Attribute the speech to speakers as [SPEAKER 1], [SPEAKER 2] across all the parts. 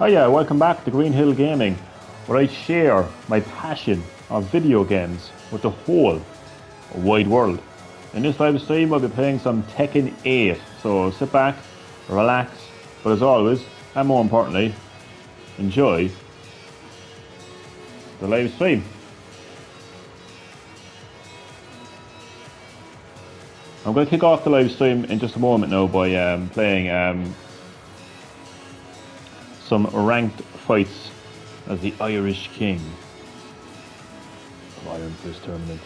[SPEAKER 1] Oh yeah, welcome back to Green Hill Gaming, where I share my passion of video games with the whole wide world. In this live stream, I'll be playing some Tekken 8, so sit back, relax, but as always, and more importantly, enjoy the live stream. I'm going to kick off the live stream in just a moment now by playing some ranked fights as the Irish King of Ireland for this tournament.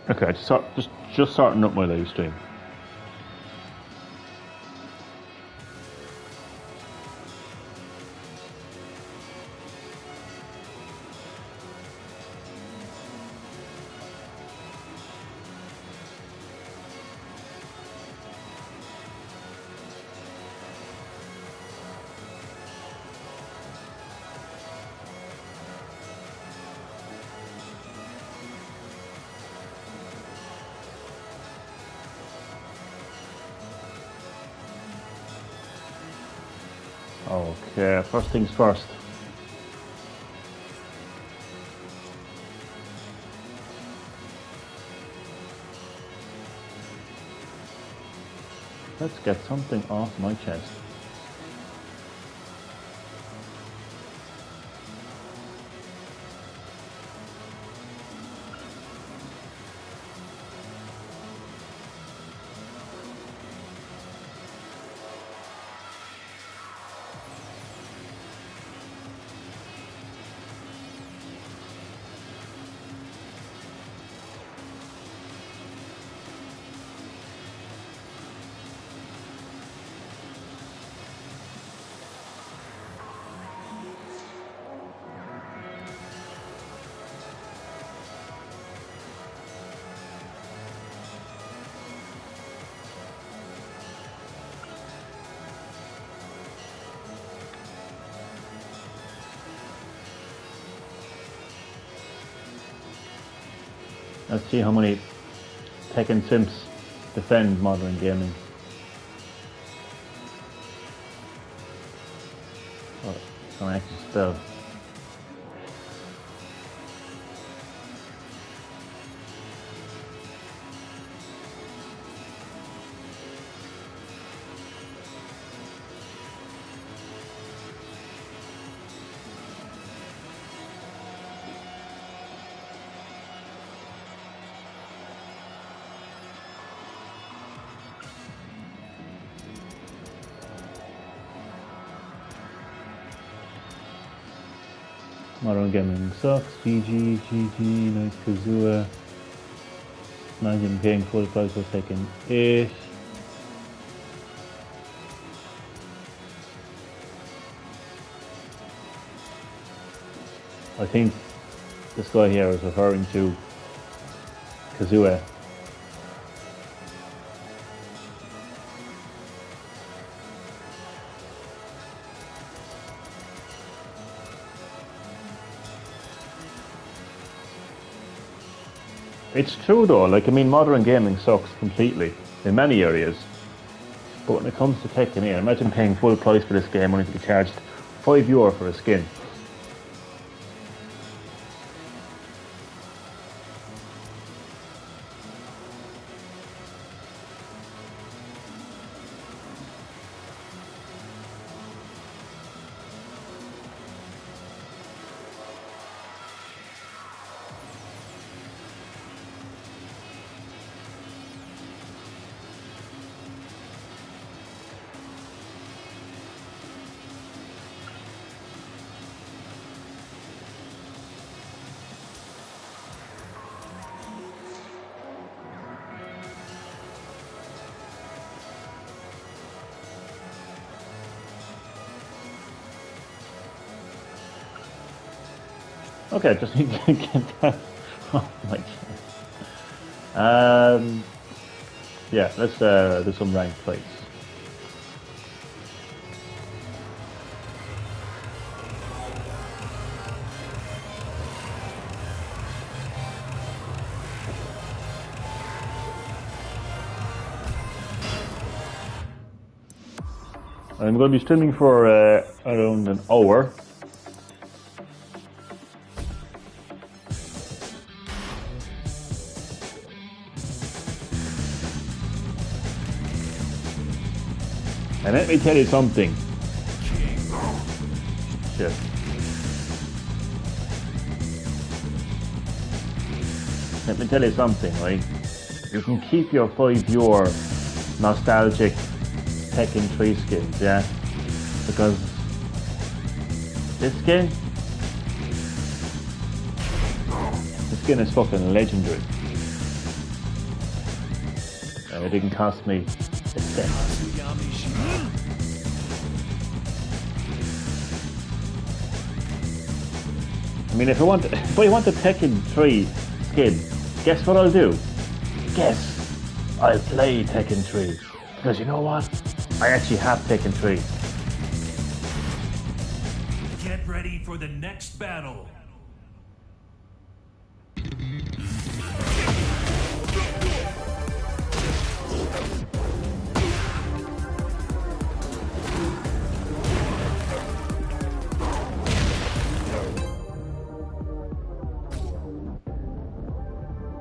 [SPEAKER 1] Okay, just starting up my live stream. Okay, first things first. Let's get something off my chest. Let's see how many Tekken simps defend modern gaming. Oh, it's an actual spell. Modern gaming sucks. GG, GG, nice Kazua. Imagine paying full price for Tekken 8. I think this guy here is referring to Kazua. It's true though, like I mean modern gaming sucks completely in many areas. But when it comes to Tekken 8, imagine paying full price for this game only to be charged €5 for a skin. Okay, just need to get that off my chest. Yeah, let's do some ranked fights. I'm going to be streaming for around an hour. And let me tell you something. Shit. Let me tell you something, right? You can keep your 5 euro nostalgic Tekken 3 skins, yeah? Because this skin is fucking legendary. And it didn't cost me a cent. I mean, if I want the Tekken 3 skin, guess what I'll do? Guess I'll play Tekken 3. Because you know what? I actually have Tekken 3.
[SPEAKER 2] Get ready for the next battle.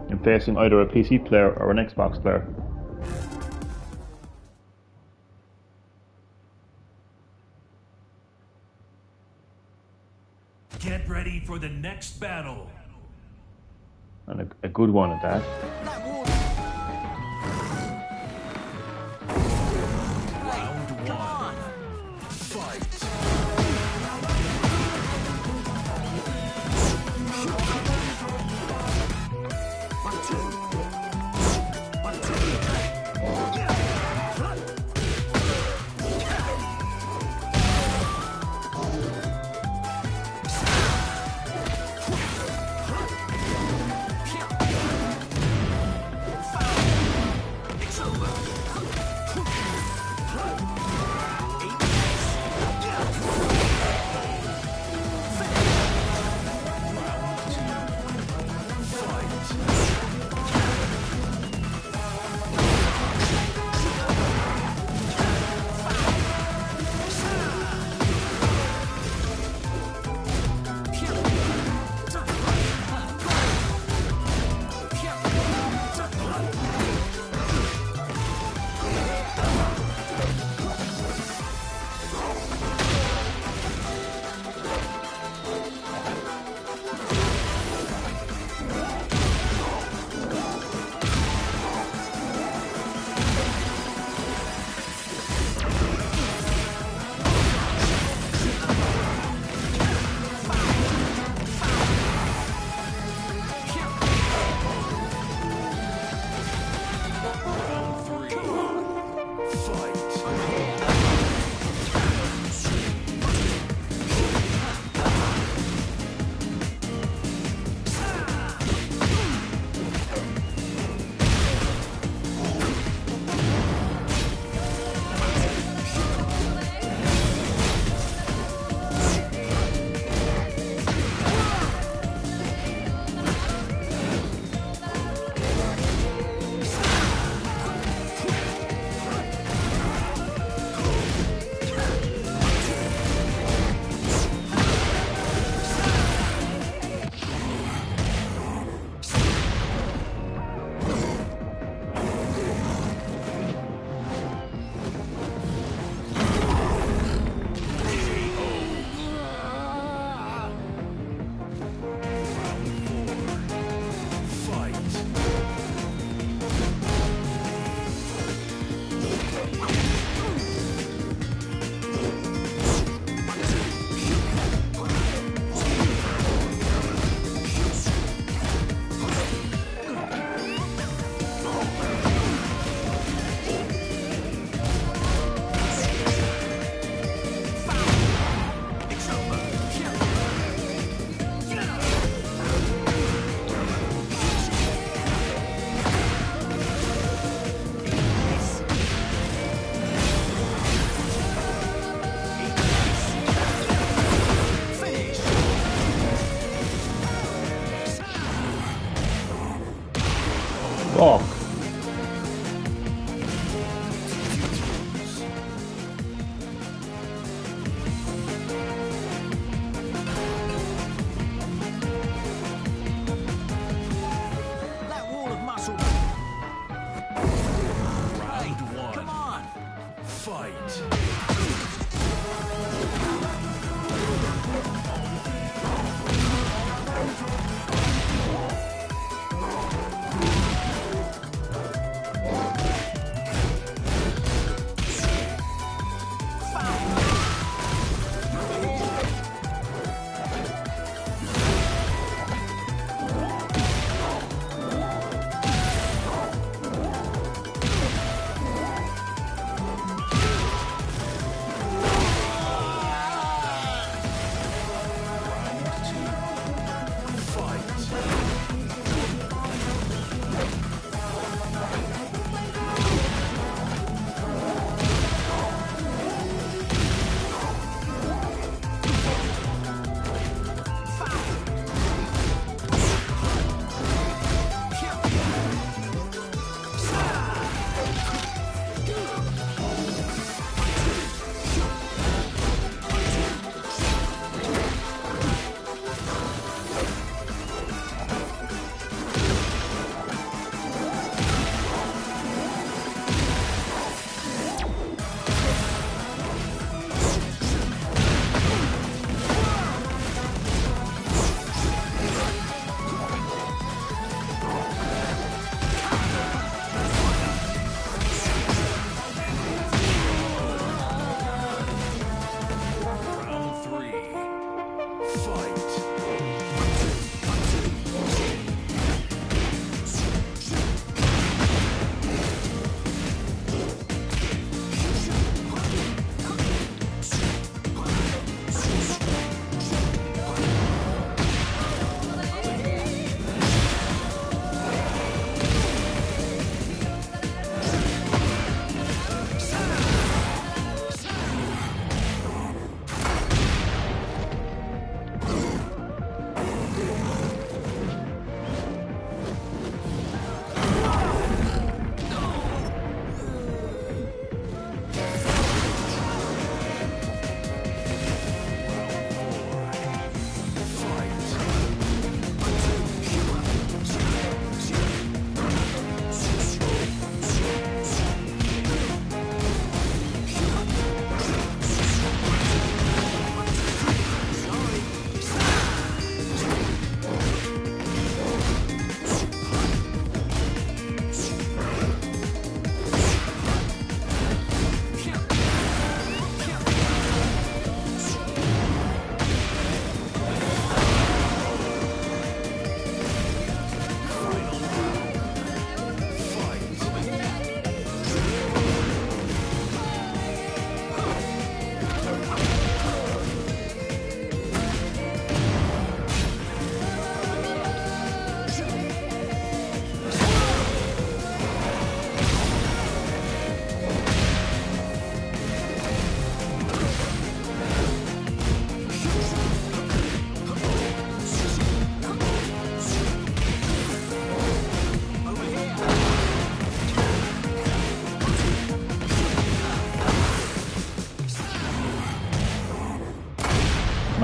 [SPEAKER 1] I'm facing either a PC player or an Xbox player.
[SPEAKER 2] Get ready for the next battle.
[SPEAKER 1] And a good one at that.
[SPEAKER 2] Round one. Fight.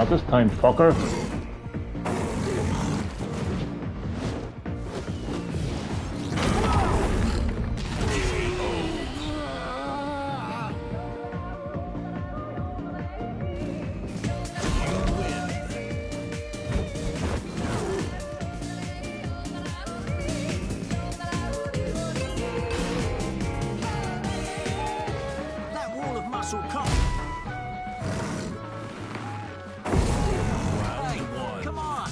[SPEAKER 1] Not this time, fucker.
[SPEAKER 3] That wall of muscle come. Come on.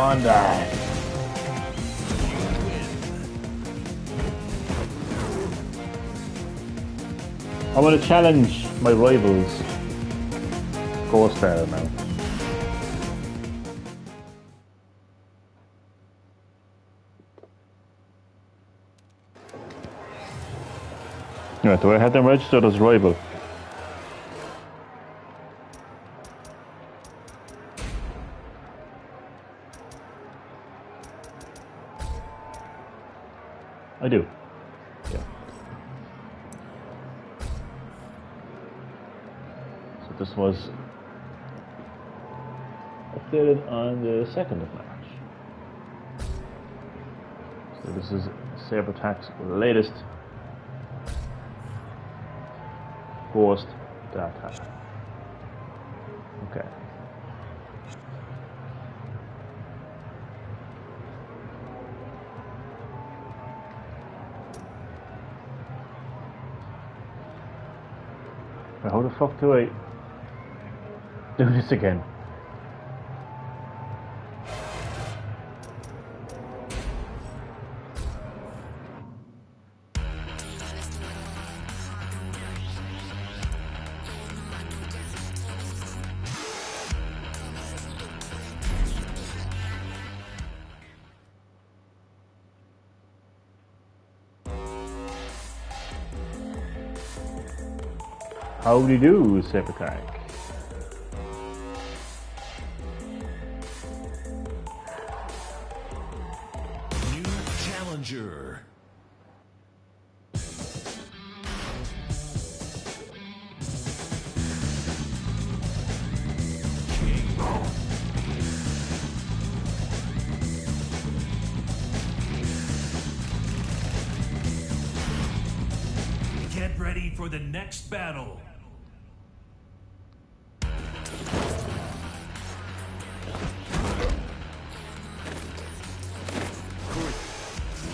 [SPEAKER 1] on that. I want to challenge my rivals. Ghost style now. Yeah, do I have them registered as rival? I do. Yeah. So this was updated on the 2nd of March. So this is Saber Attack's latest Ghost data. Okay. How the fuck do I do this again? How do you do, Saber Attack?
[SPEAKER 2] New challenger. Get ready for the next battle.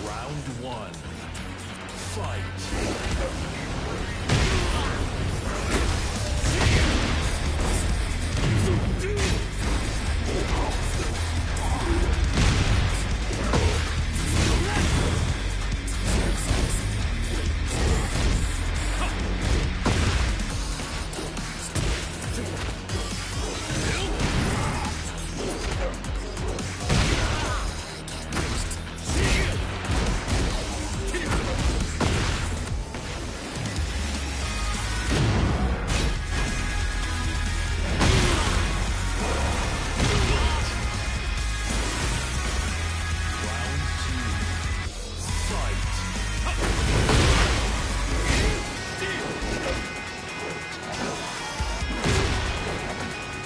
[SPEAKER 2] Round one. Fight.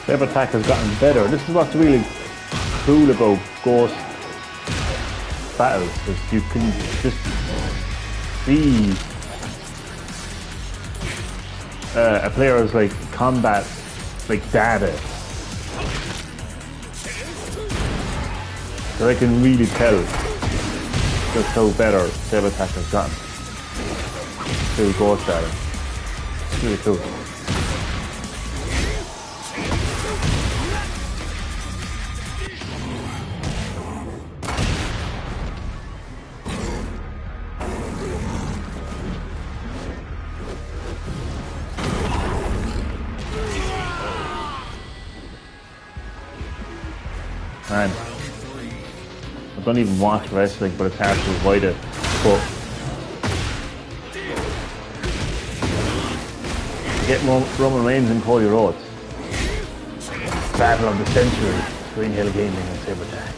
[SPEAKER 1] Saber Attack has gotten better. This is what's really cool about Ghost battles, is you can just see a player's like combat like data. So I can really tell just how better Saber Attack has gotten through Ghost battle. It's really cool. Man, I don't even watch wrestling, but it's hard to avoid it. But get Roman Reigns and Cody Rhodes. Battle of the century between Hill Gaming and Saber Attack.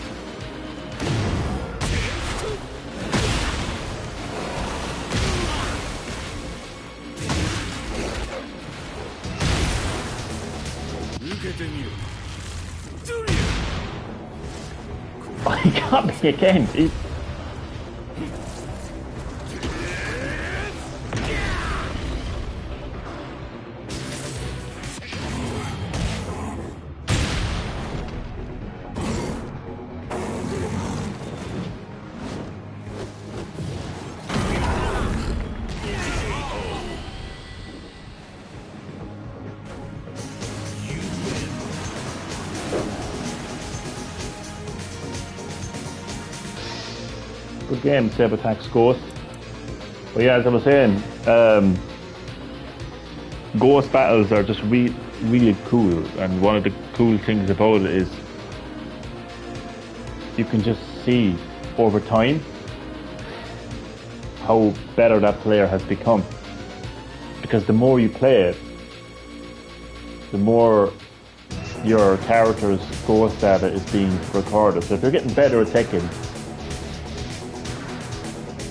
[SPEAKER 1] Oh, he got me again, dude. Good game, Saber Tax Ghost. But yeah, as I was saying, Ghost battles are just really cool, and one of the cool things about it is you can just see over time how better that player has become. Because the more you play it, the more your character's ghost data is being recorded. So if you're getting better at Tekken,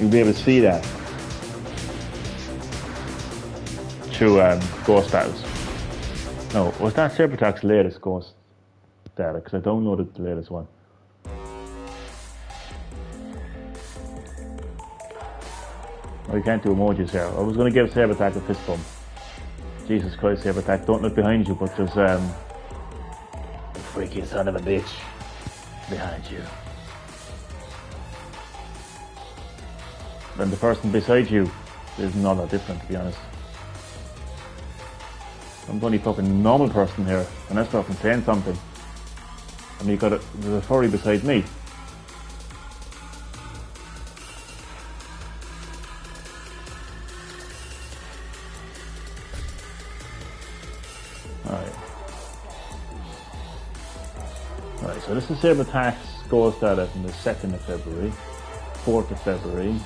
[SPEAKER 1] you'll be able to see that through ghost battles. No, was that Sabertax's latest ghost data? Because I downloaded the latest one. Oh, you can't do emojis here. I was going to give Sabertax a fist bump. Jesus Christ, Sabertax, don't look behind you, but there's a freaky son of a bitch behind you. And the person beside you is not that different, to be honest. I'm the only fucking normal person here, and that's fucking saying something. And you got there's a furry beside me. Alright, so this is Sabertax Ghost data from the 2nd of February, 4th of February.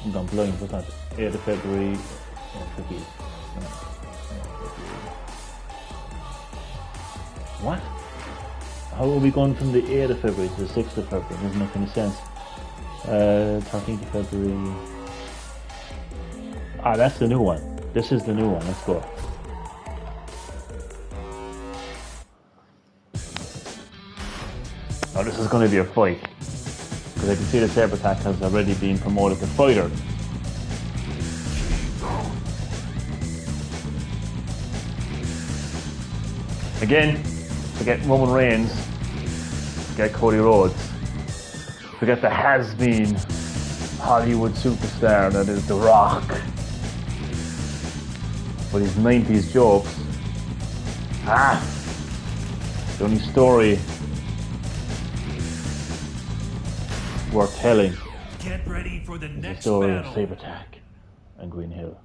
[SPEAKER 1] I'm gone blind, what's that? 8th of February, What? How are we going from the 8th of February to the 6th of February? It doesn't make any sense. 13th of February. Ah, that's the new one. This is the new one, let's go. Now this is going to be a fight. Because I can see that Sabertax has already been promoted to fighter. Again, forget Roman Reigns, forget Cody Rhodes, forget the has-been Hollywood superstar that is The Rock. With his 90s jokes. The only story worth telling
[SPEAKER 2] Get ready for the
[SPEAKER 1] is the
[SPEAKER 2] next
[SPEAKER 1] story of
[SPEAKER 2] battle.
[SPEAKER 1] Sabertax and Green Hill.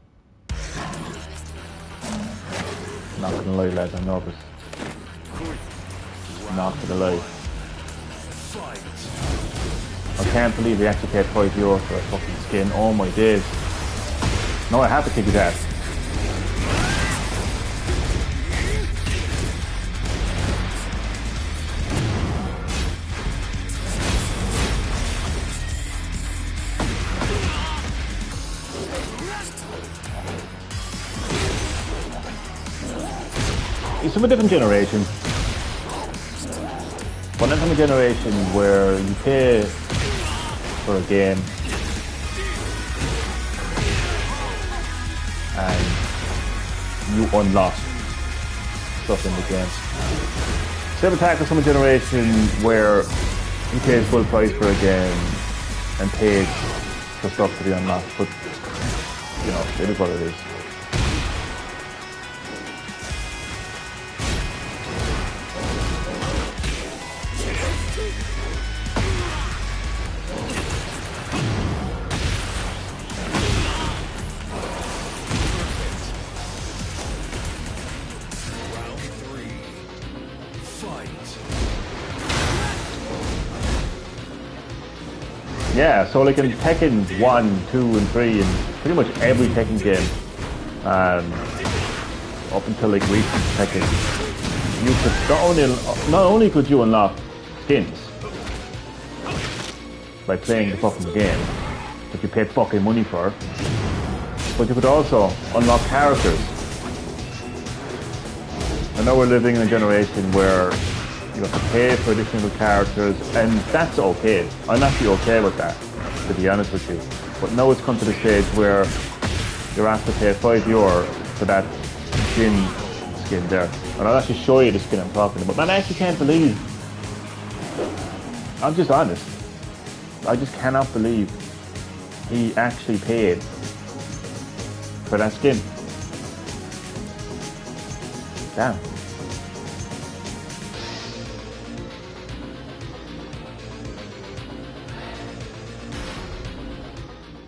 [SPEAKER 1] Not gonna lie, lads, I'm nervous. Not gonna lie. I can't believe they actually paid €5 for a fucking skin. Oh my days. No, I have to kick his ass. He's from a different generation. But I'm from a generation where you pay for a game and you unlock stuff in the game. Sabertax is from a generation where you paid full price for a game and paid for stuff to be unlocked, but you know, it is what it is. Yeah, so like in Tekken 1, 2 and 3 and pretty much every Tekken game up until like recent Tekken, you could not only could you unlock skins by playing the fucking game that you paid fucking money for, but you could also unlock characters. And now we're living in a generation where you have to pay for additional characters, and that's okay. I'm actually okay with that, to be honest with you. But now it's come to the stage where you're asked to pay €5 for that skin there. And I'll actually show you the skin I'm talking about. Man, I actually can't believe, I'm just honest, I just cannot believe he actually paid for that skin. Damn.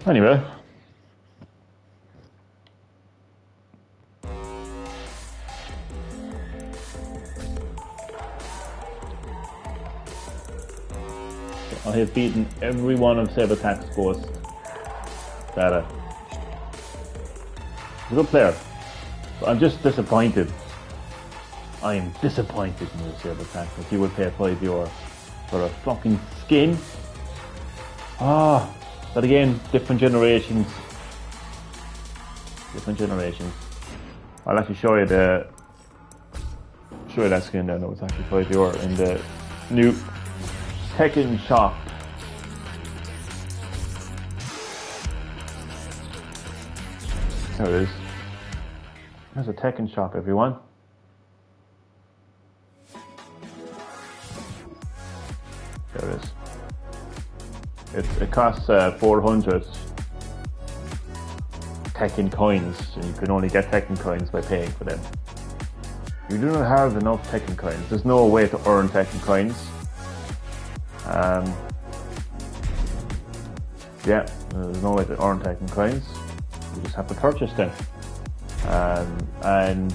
[SPEAKER 1] Anyway. I have beaten every one of Sabertax's Ghost data. He's a good player. But I'm just disappointed. I am disappointed in your Sabertax that you would pay €5 for a fucking skin. Ah, but again, different generations. Different generations. I'll actually show you that skin there. No, it's actually €5 in the new Tekken shop. There it is. There's a Tekken shop, everyone. There it is. It costs 400 Tekken coins, and you can only get Tekken coins by paying for them. You do not have enough Tekken coins. There's no way to earn Tekken coins. Yeah, there's no way to earn Tekken coins. You just have to purchase them. And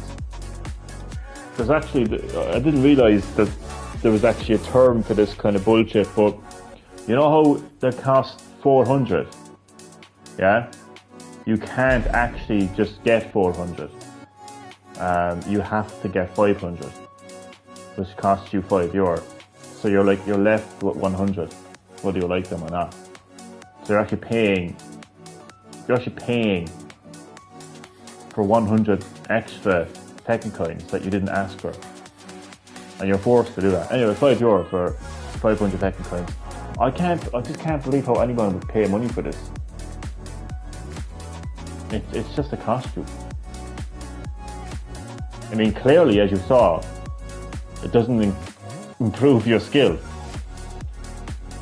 [SPEAKER 1] there's actually, I didn't realise that there was actually a term for this kind of bullshit, but you know how they cost 400? Yeah? You can't actually just get 400. You have to get 500, which costs you €5. So you're left with 100, whether you like them or not. So you're actually paying for 100 extra Tekken coins that you didn't ask for, and you're forced to do that. Anyway, €5 for 500 Tekken coins. I just can't believe how anyone would pay money for this. It's just a costume. I mean, clearly, as you saw, it doesn't improve your skill.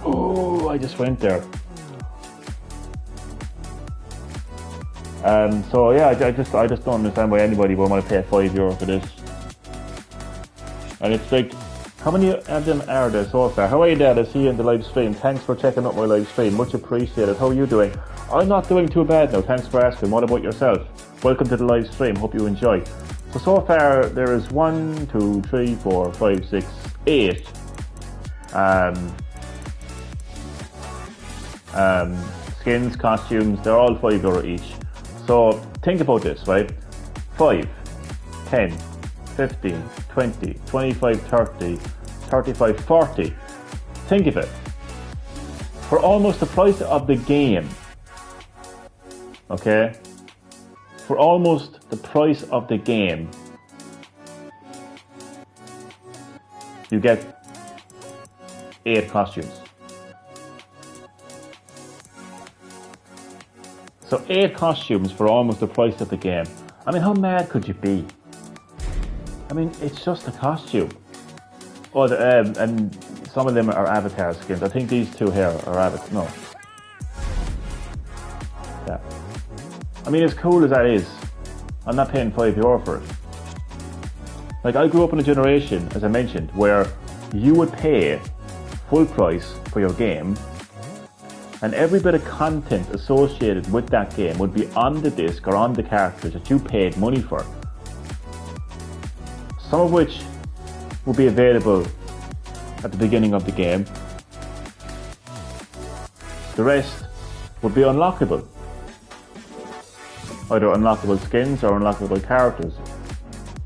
[SPEAKER 1] Oh, I just went there. So yeah, I just don't understand why anybody would want to pay €5 for this. And it's like, how many of them are there so far? How are you, Dad? I see you in the live stream. Thanks for checking out my live stream. Much appreciated. How are you doing? I'm not doing too bad now. Thanks for asking. What about yourself? Welcome to the live stream. Hope you enjoy. So far there is 1, 2, 3, 4, 5, 6, 8 skins, costumes. They're all €5 each. So think about this, right? 5, 10, 15, 20, 25, 30, 35, 40. Think of it. For almost the price of the game. Okay? For almost the price of the game, you get 8 costumes. So 8 costumes for almost the price of the game. I mean, how mad could you be? I mean, it's just a costume. Oh, and some of them are avatar skins. I think these two here are avatar. No. Yeah. I mean, as cool as that is, I'm not paying €5 for it. Like, I grew up in a generation, as I mentioned, where you would pay full price for your game, and every bit of content associated with that game would be on the disc or on the cartridge that you paid money for. Some of which will be available at the beginning of the game. The rest would be unlockable. Either unlockable skins or unlockable characters.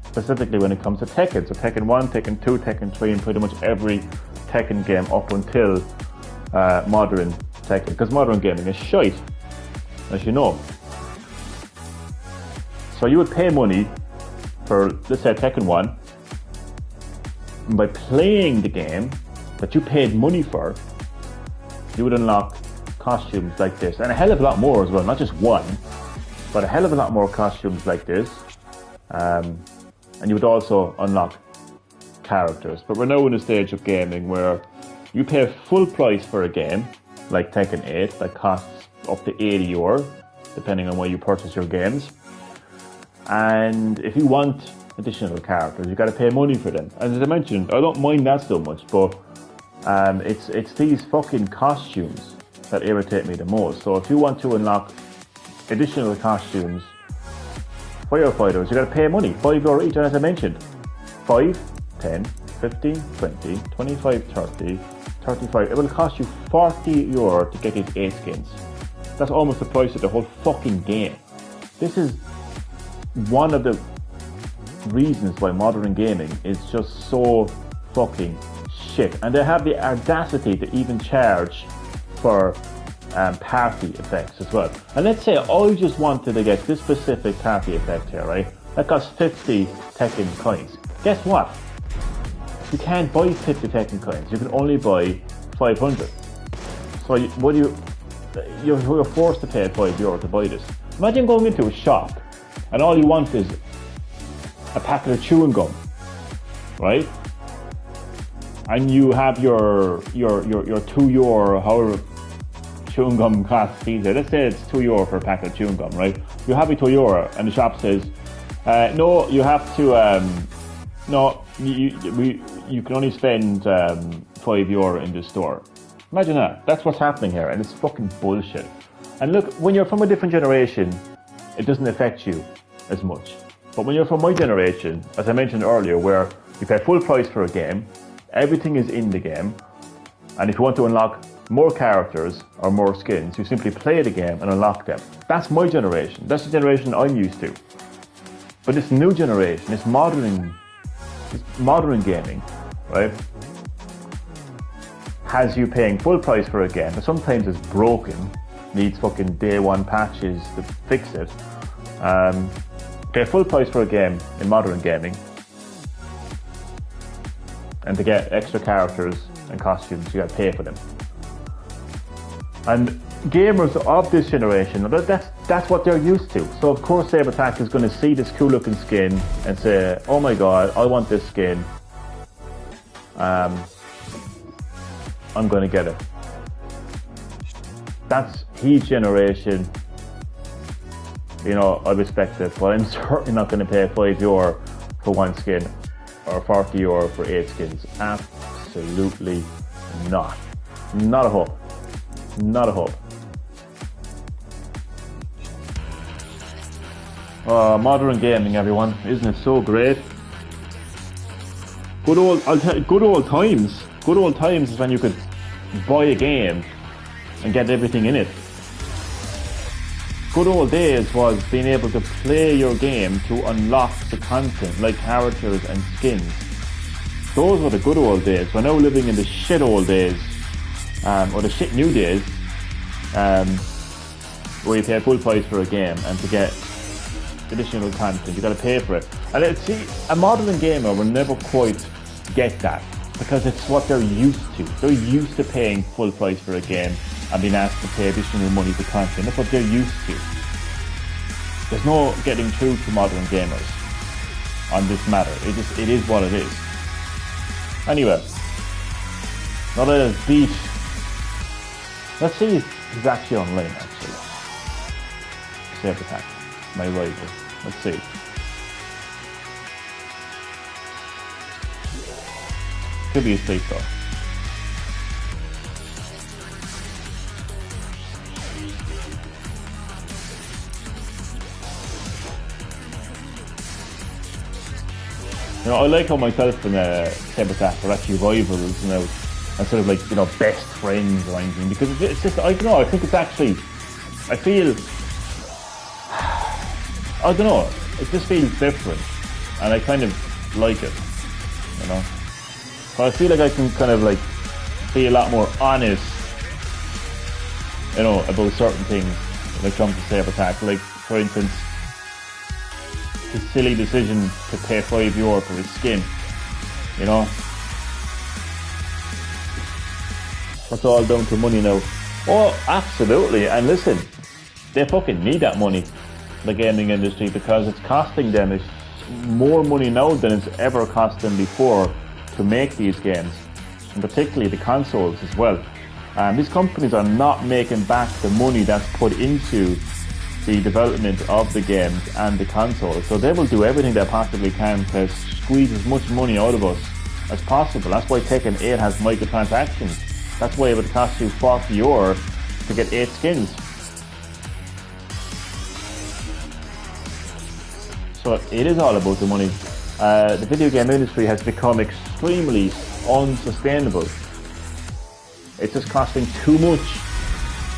[SPEAKER 1] Specifically when it comes to Tekken. So Tekken 1, Tekken 2, Tekken 3, and pretty much every Tekken game up until modern Tekken. Because modern gaming is shite, as you know. So you would pay money for, let's say, Tekken 1, and by playing the game that you paid money for, you would unlock costumes like this, and a hell of a lot more as well, not just one, but a hell of a lot more costumes like this, and you would also unlock characters. But we're now in a stage of gaming where you pay full price for a game, like Tekken 8, that costs up to €80, depending on where you purchase your games. And if you want additional characters, you got to pay money for them. And as I mentioned, I don't mind that so much, but it's these fucking costumes that irritate me the most. So if you want to unlock additional costumes, firefighters, you got to pay money, €5 each, and as I mentioned, 5, 10, 15, 20, 25, 30, 35. It will cost you €40 to get these 8 skins. That's almost the price of the whole fucking game. This is one of the reasons why modern gaming is just so fucking shit. And they have the audacity to even charge for party effects as well. And let's say I just wanted to get this specific party effect here, right? That costs 50 Tekken coins. Guess what? You can't buy 50 Tekken coins. You can only buy 500. So you're forced to pay €5 to buy this. Imagine going into a shop and all you want is a packet of chewing gum, right? And you have your €2, however chewing gum costs these days. Let's say it's €2 for a packet of chewing gum, right? You have your €2 and the shop says, no, you have to, no, you can only spend €5 in this store. Imagine that. That's what's happening here, and it's fucking bullshit. And look, when you're from a different generation, it doesn't affect you as much. But when you're from my generation, as I mentioned earlier, where you pay full price for a game, everything is in the game, and if you want to unlock more characters or more skins, you simply play the game and unlock them. That's my generation. That's the generation I'm used to. But this new generation, this modern gaming, right, has you paying full price for a game, but sometimes it's broken, needs fucking day one patches to fix it. Pay full price for a game in modern gaming, and to get extra characters and costumes, you gotta pay for them. And gamers of this generation, that's what they're used to. So of course SaberTac is going to see this cool looking skin and say, oh my god, I want this skin. I'm going to get it. That's his generation. You know, I respect it, but I'm certainly not going to pay €5 for one skin or €40 for 8 skins. Absolutely not. Not a hope. Not a hope. Modern gaming, everyone. Isn't it so great? Good old times. Good old times is when you could buy a game and get everything in it. Good old days was being able to play your game to unlock the content like characters and skins. Those were the good old days. We're now living in the shit old days, or the shit new days, where you pay full price for a game, and to get additional content you gotta pay for it. And see, a modern gamer will never quite get that, because it's what they're used to. They're used to paying full price for a game and being asked to pay additional money for content. That's what they're used to. There's no getting through to modern gamers on this matter. It is what it is. Anyway, now let us beat. Let's see if he's actually online, actually. SaberTac, my rival. Let's see. Could be asleep though. You know, I like how myself and SaberTac are actually rivals, you know, and sort of like, you know, best friends or anything, because it's just, I don't know, I think it's actually, I feel, I don't know, it just feels different, and I kind of like it, you know. So I feel like I can kind of like be a lot more honest, you know, about certain things when it comes to SaberTac. Like, for instance, his silly decision to pay €5 for his skin, you know. That's all down to money now. Oh, absolutely. And listen, they fucking need that money, the gaming industry, because it's costing them more money now than it's ever cost them before to make these games, and particularly the consoles as well. These companies are not making back the money that's put into the development of the games and the consoles, so they will do everything they possibly can to squeeze as much money out of us as possible. That's why Tekken 8 has microtransactions. That's why it would cost you €40 to get 8 skins. So it is all about the money. The video game industry has become extremely unsustainable. It's just costing too much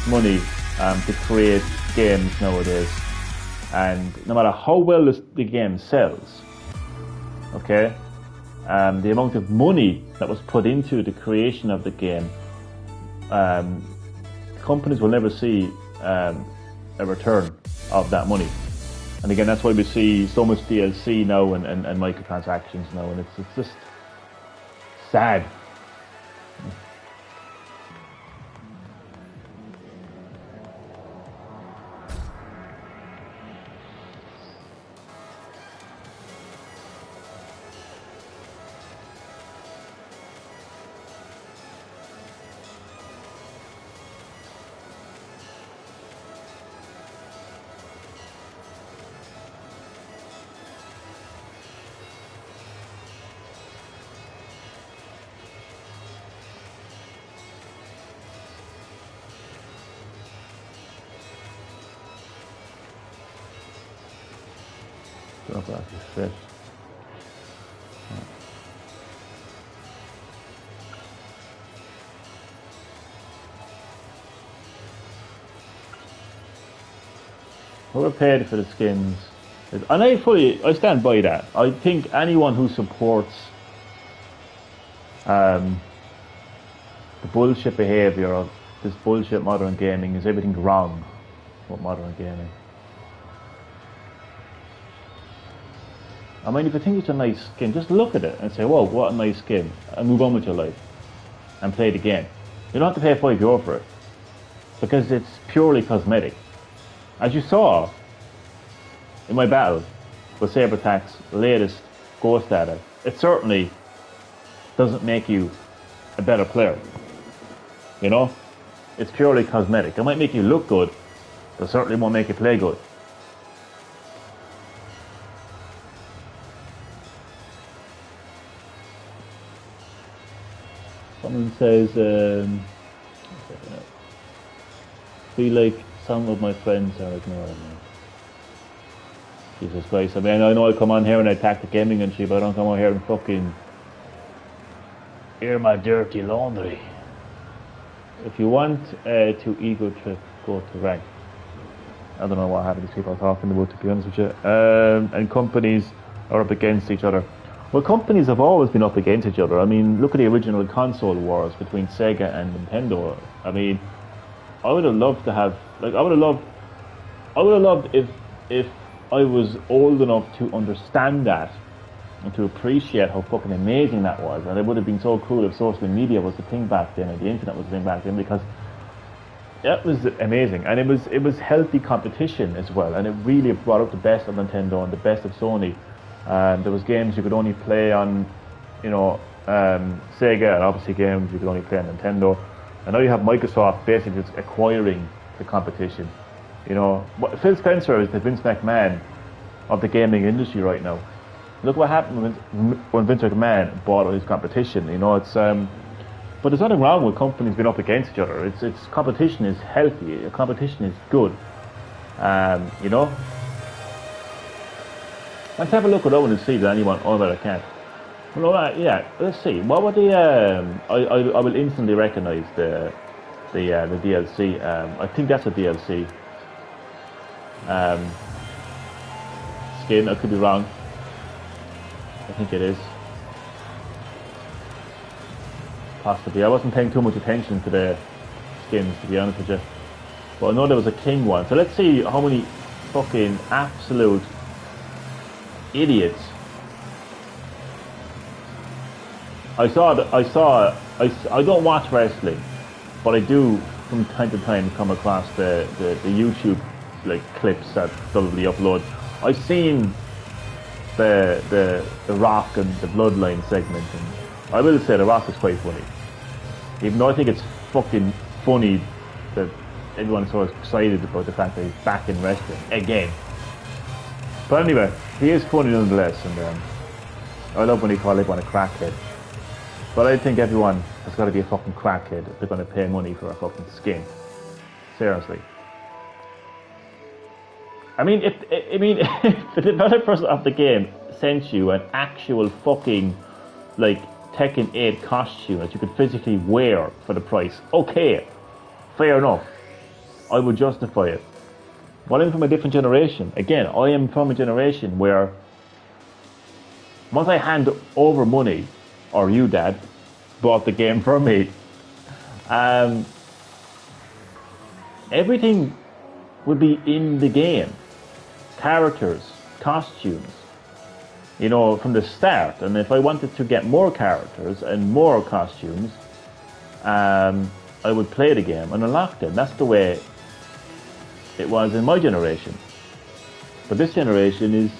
[SPEAKER 1] money to create games nowadays. And no matter how well the game sells, okay, the amount of money that was put into the creation of the game, companies will never see a return of that money. And again, that's why we see so much DLC now and microtransactions now, and it's just sad. Drop off your fish. Whoever paid for the skins, and I stand by that. I think anyone who supports the bullshit behaviour of this bullshit modern gaming is everything wrong with modern gaming. I mean, if you think it's a nice skin, just look at it and say, whoa, what a nice skin, and move on with your life and play the game. You don't have to pay €5 for it because it's purely cosmetic. As you saw in my battle with SaberTax's latest Ghost Data, it certainly doesn't make you a better player. You know? It's purely cosmetic. It might make you look good, but certainly won't make you play good. Someone says, feel like some of my friends are ignoring me. Jesus Christ, I mean, I know I come on here and I attack the gaming industry, but I don't come on here and fucking air my dirty laundry. If you want to ego trip, go to rank. I don't know what half of these people are talking about, to be honest with you. And companies are up against each other. Well, companies have always been up against each other. I mean, look at the original console wars between Sega and Nintendo. I mean, I would have loved to have, like, I would have loved if I was old enough to understand that and to appreciate how fucking amazing that was. And it would have been so cool if social media was the thing back then and the internet was the thing back then, because that was amazing. And it was healthy competition as well, and it really brought out the best of Nintendo and the best of Sony. There was games you could only play on, you know, Sega, and obviously games you could only play on Nintendo. And now you have Microsoft basically just acquiring the competition. You know, Phil Spencer is the Vince McMahon of the gaming industry right now. Look what happened when Vince McMahon bought all his competition. You know, it's but there's nothing wrong with companies being up against each other. It's competition is healthy. Competition is good. You know. Let's have a look around and see if anyone. Oh, but I can't. Well, yeah. Let's see. What would the? I will instantly recognise the DLC. I think that's a DLC. Skin. I could be wrong. I think it is. Possibly. I wasn't paying too much attention to the skins, to be honest with you. But I know there was a king one. So let's see how many fucking absolute idiots. I don't watch wrestling, but I do from time to time come across the YouTube like clips that probably upload. I've seen the Rock and the Bloodline segment, and I will say the Rock is quite funny. Even though I think it's fucking funny that everyone's so excited about the fact that he's back in wrestling again. But anyway, he is funny nonetheless, and I love when he calls everyone a crackhead. But I think everyone has got to be a fucking crackhead if they're going to pay money for a fucking skin. Seriously. I mean, if the developers of the game sent you an actual fucking, like, Tekken 8 costume that you could physically wear for the price, okay, fair enough. I would justify it. But I'm from a different generation. Again, I am from a generation where once I hand over money, or you, Dad, bought the game for me, everything would be in the game. Characters, costumes, you know, from the start. And if I wanted to get more characters and more costumes, I would play the game and unlock them. That's the way it was in my generation. But this generation is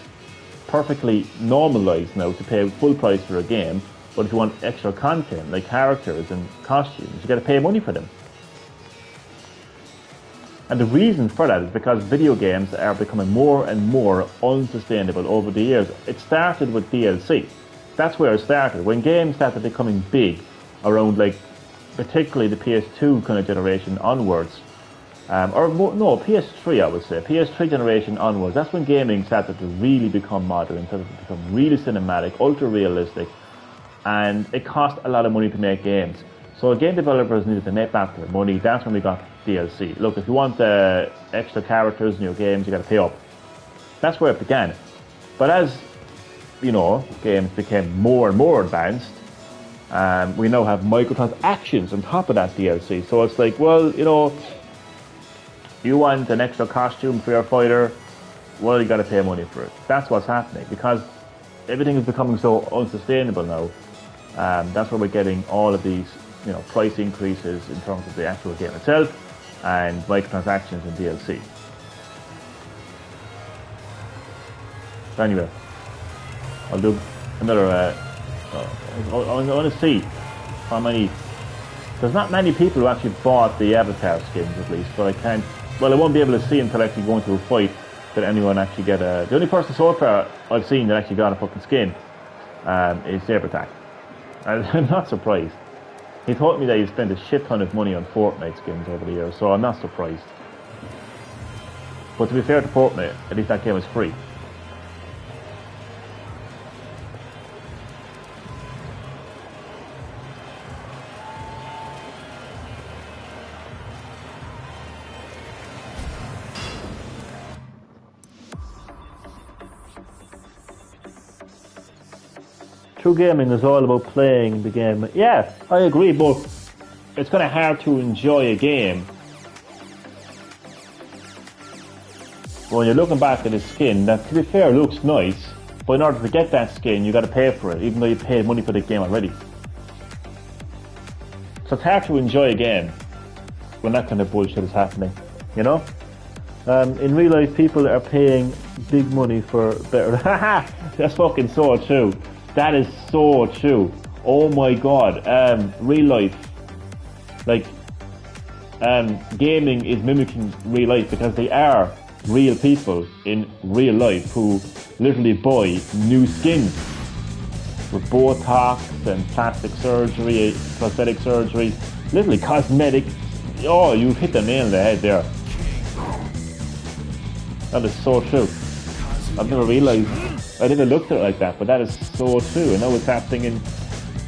[SPEAKER 1] perfectly normalized now to pay full price for a game. But if you want extra content, like characters and costumes, you got to pay money for them. And the reason for that is because video games are becoming more and more unsustainable over the years. It started with DLC. That's where it started. When games started becoming big around, like, particularly the PS2 kind of generation onwards, PS3 I would say, PS3 generation onwards, that's when gaming started to really become modern, started to become really cinematic, ultra realistic, and it cost a lot of money to make games. So game developers needed to make back their money. That's when we got DLC. Look, if you want extra characters in your games, you got to pay up. That's where it began. But as, you know, games became more and more advanced, we now have microtransactions on top of that DLC. So it's like, well, you know, you want an extra costume for your fighter, well, you got to pay money for it. That's what's happening because everything is becoming so unsustainable now. That's where we're getting all of these, you know, price increases in terms of the actual game itself and microtransactions and DLC. So anyway, I'll do another. I want to see how many. There's not many people who actually bought the avatar skins, at least, but I can't. Well, I won't be able to see until actually go into a fight that anyone actually get a. The only person so far I've seen that actually got a fucking skin is Sabertac. I'm not surprised. He told me that he spent a shit ton of money on Fortnite skins over the years, so I'm not surprised. But to be fair to Fortnite, at least that game was free. True gaming is all about playing the game. Yeah, I agree, but it's kind of hard to enjoy a game when you're looking back at a skin that, to be fair, looks nice, but in order to get that skin, you got to pay for it, even though you paid money for the game already. So it's hard to enjoy a game when that kind of bullshit is happening, you know? In real life, people are paying big money for better. Haha, that's fucking so true. That is so true. Oh my god. Real life. Like, gaming is mimicking real life because they are real people in real life who literally buy new skins with Botox and plastic surgery, prosthetic surgery, literally cosmetic. Oh, you've hit the nail on the head there. That is so true. I've never realised, I never looked at it like that, but that is so true. I know it's happening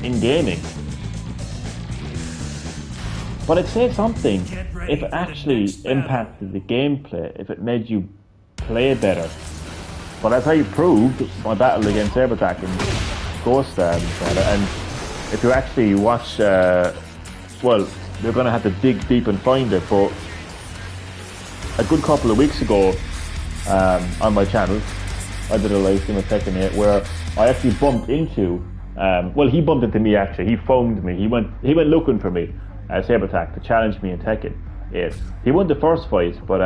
[SPEAKER 1] in gaming. But I'd say something if it actually impacted the gameplay, if it made you play better. But as I proved my battle against Sabertac and Ghost Star and if you actually watch, well, you're going to have to dig deep and find it, but a good couple of weeks ago on my channel, I did a live stream of Tekken 8 where I actually bumped into, well, he bumped into me actually, he phoned me, he went looking for me, Sabertac, to challenge me in Tekken 8. He won the first fight, but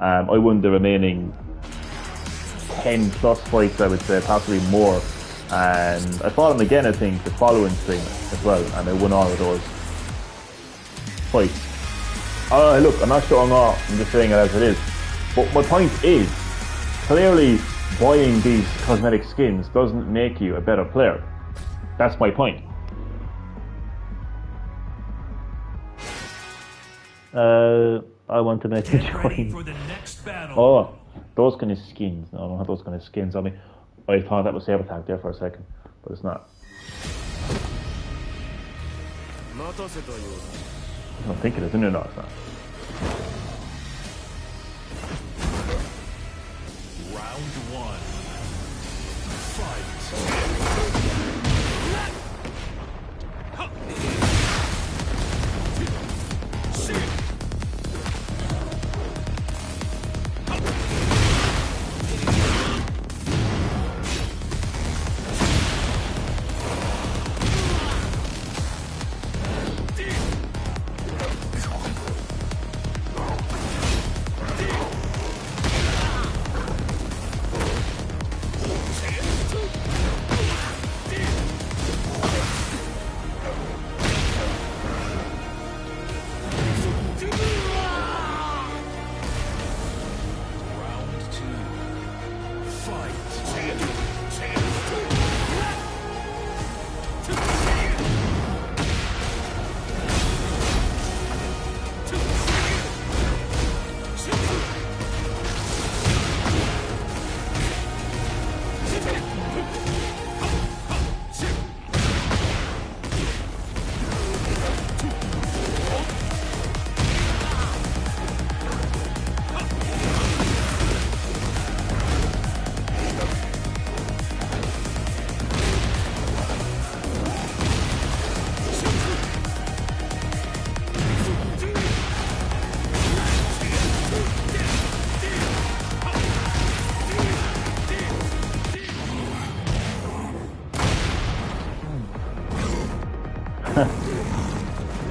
[SPEAKER 1] I won the remaining 10 plus fights, I would say, possibly more. And I fought him again, I think, the following stream as well, and I won all of those fights. Look, I'm not showing off, I'm just saying it as it is. But my point is, clearly buying these cosmetic skins doesn't make you a better player. That's my point. I want to make a
[SPEAKER 2] Get ready
[SPEAKER 1] join.
[SPEAKER 2] for the next battle.
[SPEAKER 1] Oh, those kind of skins. No, I don't have those kind of skins on me. I thought that was Saber Attack there for a second, but it's not. I don't think it is, no, it's not.
[SPEAKER 2] Round one. Fight.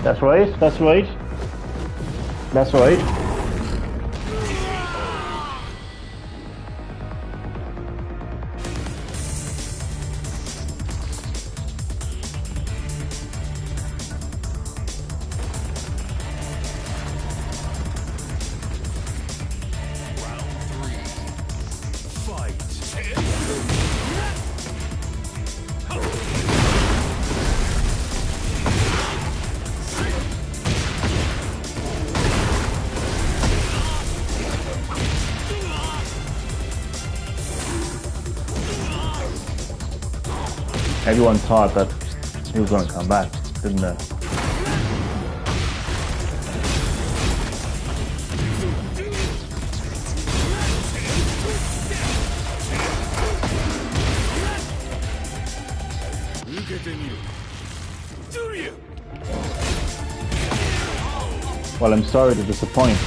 [SPEAKER 1] That's right, that's right. That's right.
[SPEAKER 2] Round three. Fight.
[SPEAKER 1] Everyone thought that he was going to come back, didn't they? Well, I'm sorry to disappoint.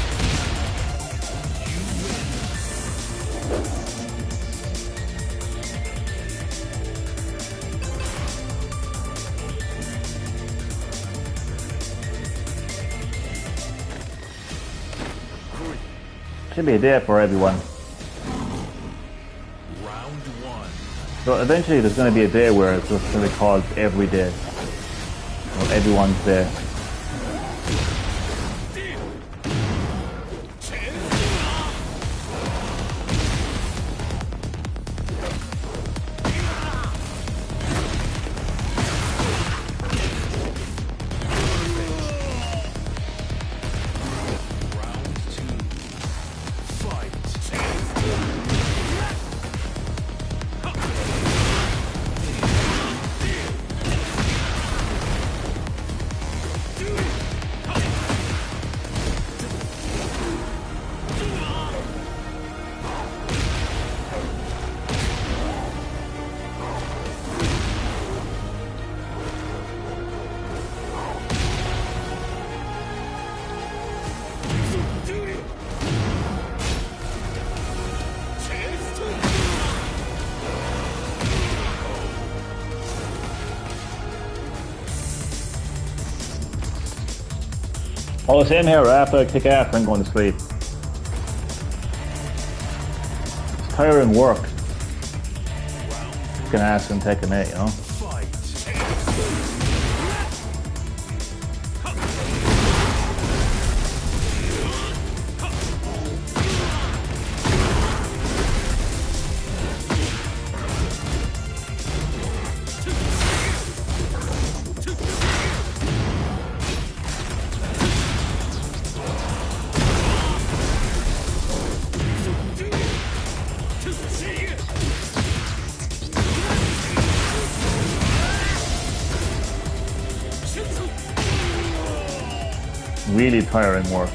[SPEAKER 1] Should be a day for everyone.
[SPEAKER 2] Round one.
[SPEAKER 1] So eventually there's going to be a day where it's just going to be called every day. Or everyone's day. Oh, same here. After I kick ass, I'm going to sleep. It's tiring work. Kicking ass and taking it, you know? really tiring work.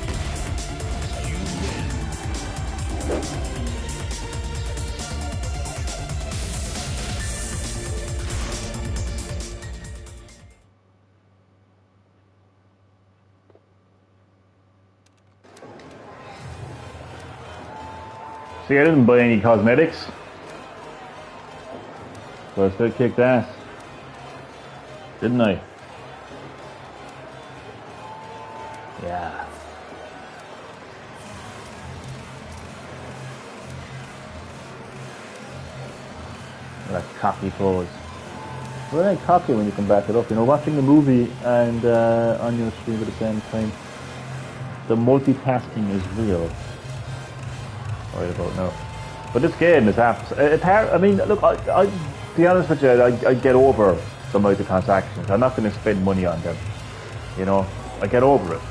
[SPEAKER 1] See, I didn't buy any cosmetics, but I still kicked ass, didn't I? Yeah. That cocky pose. Well, ain't cocky when you can back it up. You know, watching the movie and on your screen at the same time. The multitasking is real. Right about now. But this game is it's hard. I mean, look, I to be honest with you, I get over the microtransactions. I'm not going to spend money on them. You know, I get over it.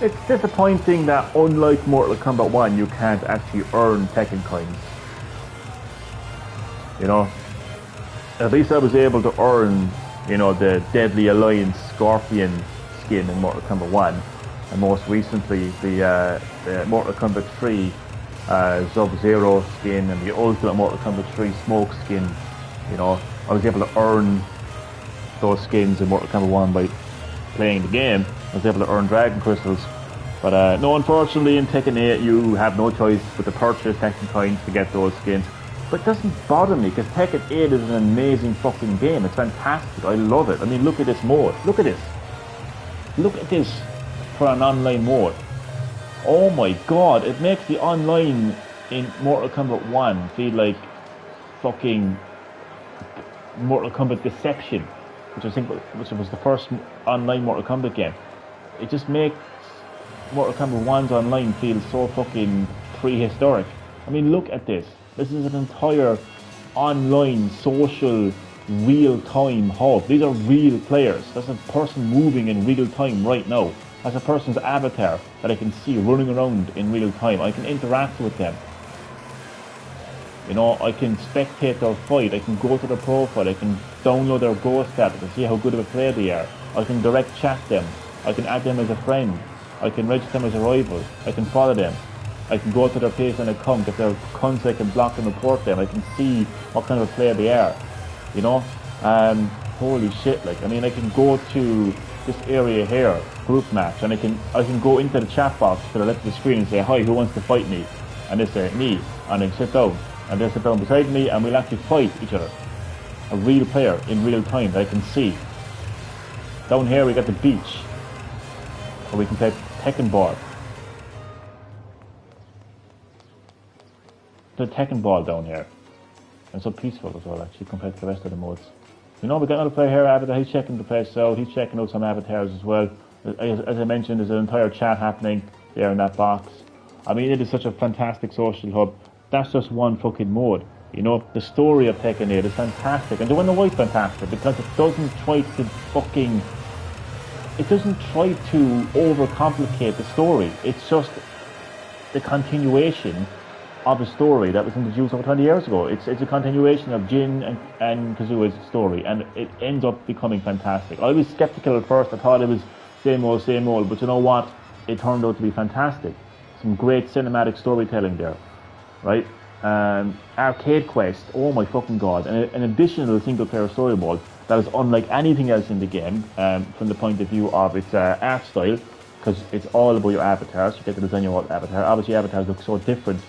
[SPEAKER 1] It's disappointing that unlike Mortal Kombat 1, you can't actually earn Tekken coins. You know, at least I was able to earn, you know, the Deadly Alliance Scorpion skin in Mortal Kombat 1, and most recently the Mortal Kombat 3 Sub-Zero skin and the Ultimate Mortal Kombat 3 Smoke skin. You know, I was able to earn those skins in Mortal Kombat 1 by playing the game. I was able to earn Dragon Crystals. But no, unfortunately in Tekken 8 you have no choice but to purchase Tekken coins to get those skins. But it doesn't bother me because Tekken 8 is an amazing fucking game. It's fantastic. I love it. I mean, look at this mode. Look at this. Look at this for an online mode. Oh my god, it makes the online in Mortal Kombat 1 feel like fucking Mortal Kombat Deception, which was the first online Mortal Kombat game. It just makes Mortal Kombat 1's online feel so fucking prehistoric. I mean, look at this. This is an entire online, social, real-time hub. These are real players. That's a person moving in real time right now. That's a person's avatar that I can see running around in real time. I can interact with them. You know, I can spectate their fight. I can go to their profile. I can download their ghost stats to see how good of a player they are. I can direct chat them. I can add them as a friend. I can register them as a rival. I can follow them. I can go to their page and account. If they're cunts, I can block and report them. I can see what kind of a player they are. You know? Holy shit, like, I mean, I can go to this area here, group match, and I can go into the chat box to the left of the screen and say, hi, who wants to fight me? And they say, me. And I sit down. And they sit down beside me and we'll actually fight each other. A real player in real time that I can see. Down here we got the beach. Or we can play Tekken ball. The Tekken ball down here. And so peaceful as well actually compared to the rest of the modes. You know, we got another player here, Avatar, he's checking the place out, he's checking out some avatars as well. As I mentioned, there's an entire chat happening there in that box. I mean, it is such a fantastic social hub. That's just one fucking mode. You know, the story of Tekken 8 is fantastic. And the one why fantastic, because it doesn't try to overcomplicate the story. It's just the continuation of a story that was introduced over 20 years ago. It's a continuation of Jin and Kazuya's story, and it ends up becoming fantastic. I was skeptical at first. I thought it was same old, but you know what? It turned out to be fantastic. Some great cinematic storytelling there, right? Arcade Quest, oh my fucking god, an additional single player story mode that is unlike anything else in the game from the point of view of its art style, because it's all about your avatars. You get to design your own avatar. Obviously avatars look so different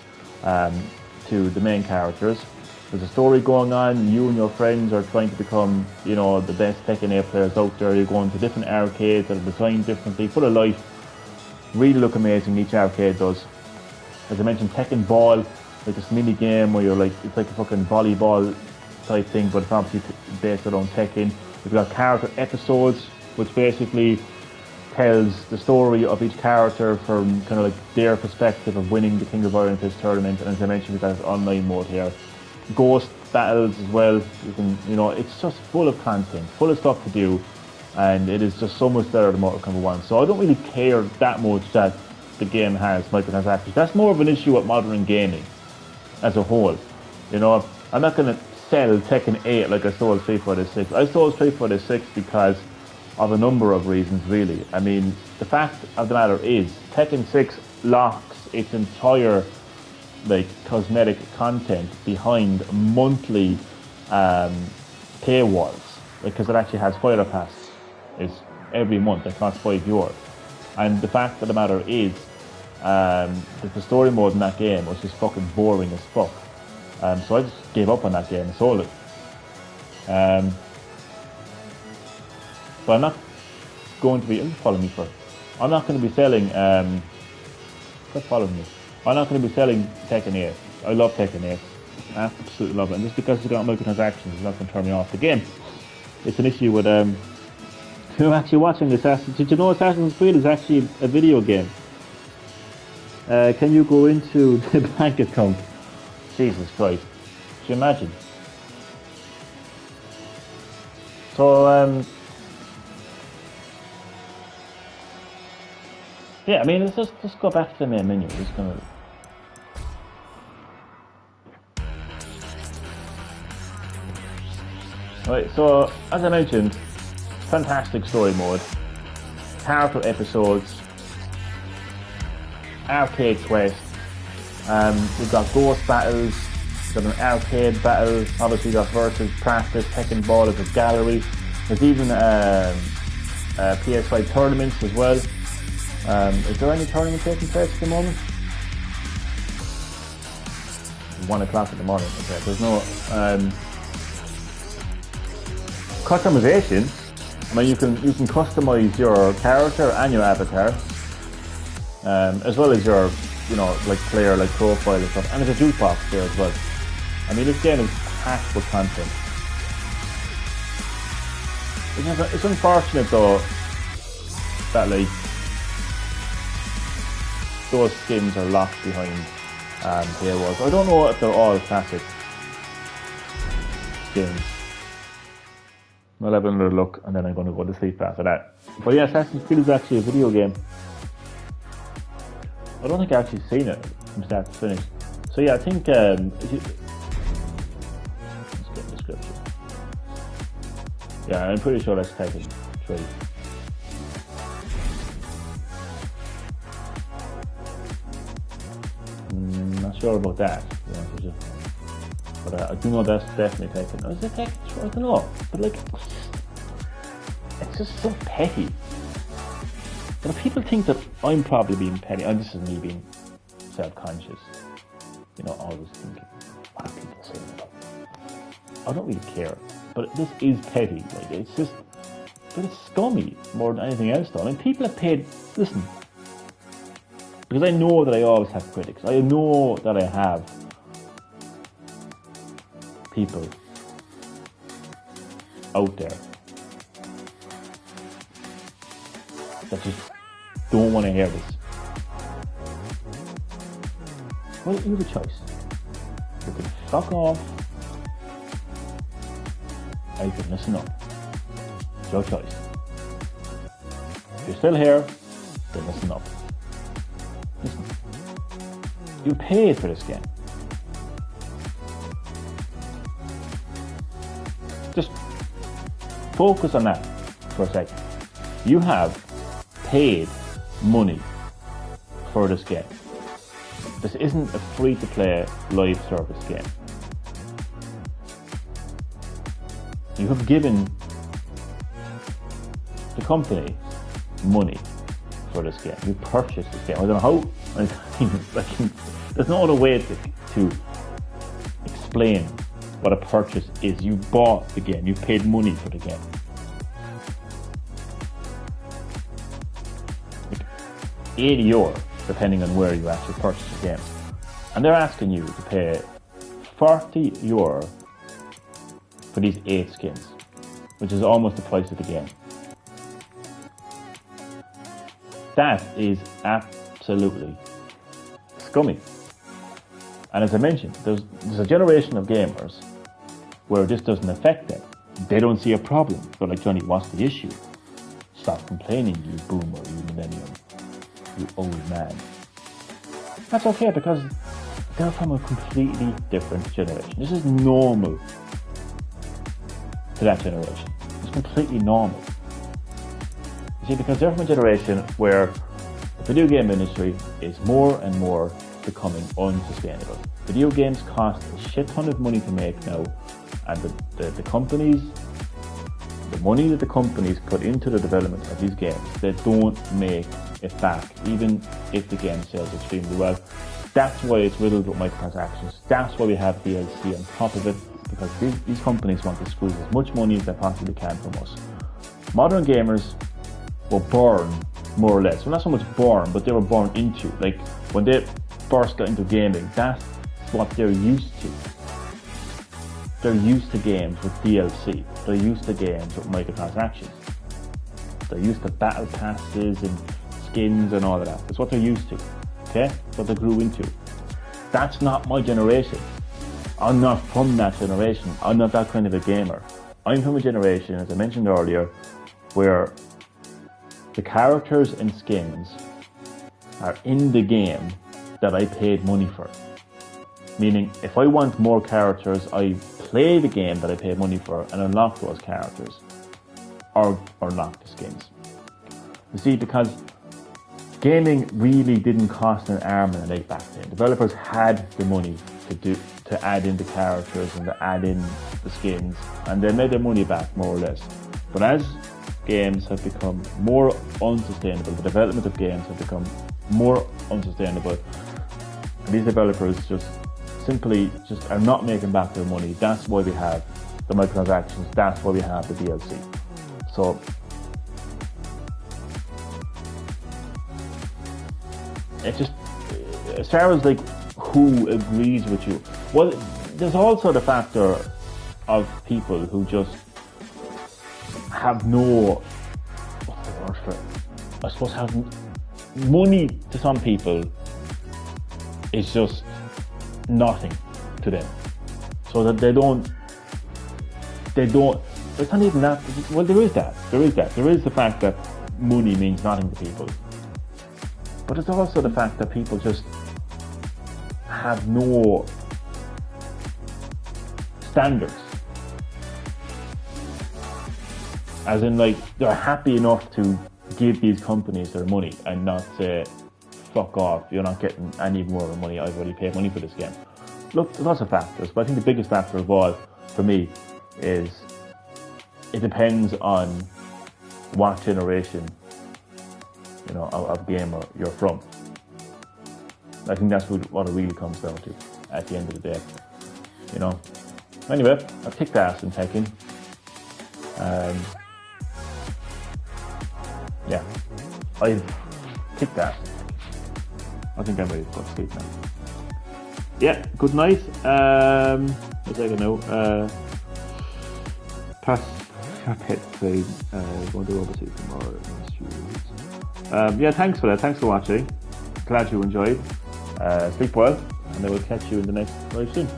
[SPEAKER 1] to the main characters. There's a story going on. You and your friends are trying to become, you know, the best Tekken 8 players out there. You're going to different arcades that are designed differently, full of life. Really look amazing, each arcade does. As I mentioned, Tekken Ball, like this mini game where you're like, it's like a fucking volleyball type thing, but it's obviously based around Tekken. We've got character episodes, which basically tells the story of each character from kind of like their perspective of winning the King of Iron Fist tournament. And as I mentioned, we've got this online mode here. Ghost battles as well. You can, you know, it's just full of content, full of stuff to do, and it is just so much better than Mortal Kombat 1. So I don't really care that much that the game has microtransactions. That's more of an issue with modern gaming as a whole. You know, I'm not going to sell Tekken 8 like I sold Street Fighter 6. I sold Street Fighter 6 because of a number of reasons, really. I mean, the fact of the matter is, Tekken 6 locks its entire cosmetic content behind monthly paywalls, because it actually has Fire Pass is every month that costs €5. And the fact of the matter is, that the story mode in that game was just fucking boring as fuck. So I just gave up on that game and sold it. But I'm not going to be. Follow me first. I'm not going to be selling. Follow me. I'm not going to be selling Tekken 8. I love Tekken 8. I absolutely love it. And just because it's got microtransactions, it's not going to turn me off the game. It's an issue with who actually watching Assassin's. Did you know Assassin's Creed is actually a video game? Can you go into the bank account? Jesus Christ. Can you imagine? So, yeah, I mean, let's just go back to the main menu. Just gonna. Right, so as I mentioned, fantastic story mode, character episodes, arcade quest. We've got ghost battles, we've got an arcade battle, obviously we've got versus practice, Tekken Ball as a gallery. There's even PS5 tournaments as well. Is there any tournament taking place at the moment? 1 o'clock in the morning. Okay, there's no customization. I mean, you can customize your character and your avatar, as well as your player profile and stuff. And there's a jukebox there as well. I mean, this game is packed with content. It's unfortunate though that those skins are locked behind paywalls. I don't know if they're all classic skins. I'll have another look and then I'm going to go to sleep after that. But yeah, Assassin's Creed is actually a video game. I don't think I've actually seen it from start to finish. So yeah, I think let's get the description. Yeah, I'm pretty sure that's Tekken 3. Not sure about that, to be honest with you. But I do know that's definitely Tekken. Oh, is it Tekken? I don't know. But it's just so petty. But if people think that I'm probably being petty, and this is me being self-conscious, always thinking, what are people saying about me? I don't really care. But this is petty. But it's scummy more than anything else though. I mean, people have paid, listen, because I know that I always have critics. I know that I have people out there that just don't want to hear this. Well, you have a choice. You can fuck off, or you can listen up. It's your choice. If you're still here, then listen up. Listen. You paid for this game. Just focus on that for a second. You have paid money for this game. This isn't a free-to-play live service game. You have given the company money for this game. You purchased this game. I don't know how. There's no other way to explain what a purchase is. You bought the game. You paid money for the game. €80, depending on where you actually purchase the game. And they're asking you to pay €40 for these 8 skins, which is almost the price of the game. That is absolutely scummy. And as I mentioned, there's a generation of gamers where this doesn't affect them. They don't see a problem. They're like, Johnny, what's the issue? Stop complaining, you boomer, you millennium, you old man. That's okay, because they're from a completely different generation. This is normal to that generation. It's completely normal. See, because they're from a generation where the video game industry is more and more becoming unsustainable. Video games cost a shit ton of money to make now, and the companies, the money that the companies put into the development of these games, they don't make it back, even if the game sells extremely well. That's why it's riddled with microtransactions. That's why we have DLC on top of it, because these companies want to squeeze as much money as they possibly can from us. Modern gamers were born, more or less, well, not so much born, but they were born into, like when they first got into gaming, that's what they're used to. They're used to games with DLC. They're used to games with microtransactions. They're used to battle passes and skins and all of that. That's what they're used to. Okay? That's what they grew into. That's not my generation. I'm not from that generation. I'm not that kind of a gamer. I'm from a generation, as I mentioned earlier, where the characters and skins are in the game that I paid money for. Meaning, if I want more characters, I play the game that I paid money for and unlock those characters. Or unlock the skins. You see, because gaming really didn't cost an arm and a leg back then. Developers had the money to add in the characters and to add in the skins, and they made their money back, more or less. But as games have become more unsustainable, the development of games have become more unsustainable, and these developers simply are not making back their money. That's why we have the microtransactions, that's why we have the DLC. So it's just, as far as like who agrees with you, well, there's also the factor of people who just have no, what's the word for it? I suppose having money to some people is just nothing to them. So that they don't, it's not even that, well, there is the fact that money means nothing to people. But it's also the fact that people just have no standards. As in, like, they're happy enough to give these companies their money and not say, fuck off, you're not getting any more money, I've already paid money for this game. Look, there's lots of factors, but I think the biggest factor of all, for me, is it depends on what generation, you know, of gamer you're from. I think that's what it really comes down to at the end of the day, you know. Anyway, I've kicked ass in Tekken. Yeah, I've kicked ass. I think I'm ready to go to sleep now. Yeah, good night. What's I gonna know? Pass pet play. Going to overseas tomorrow. Yeah, thanks for that. Thanks for watching. Glad you enjoyed. Sleep well, and I will catch you in the next live stream.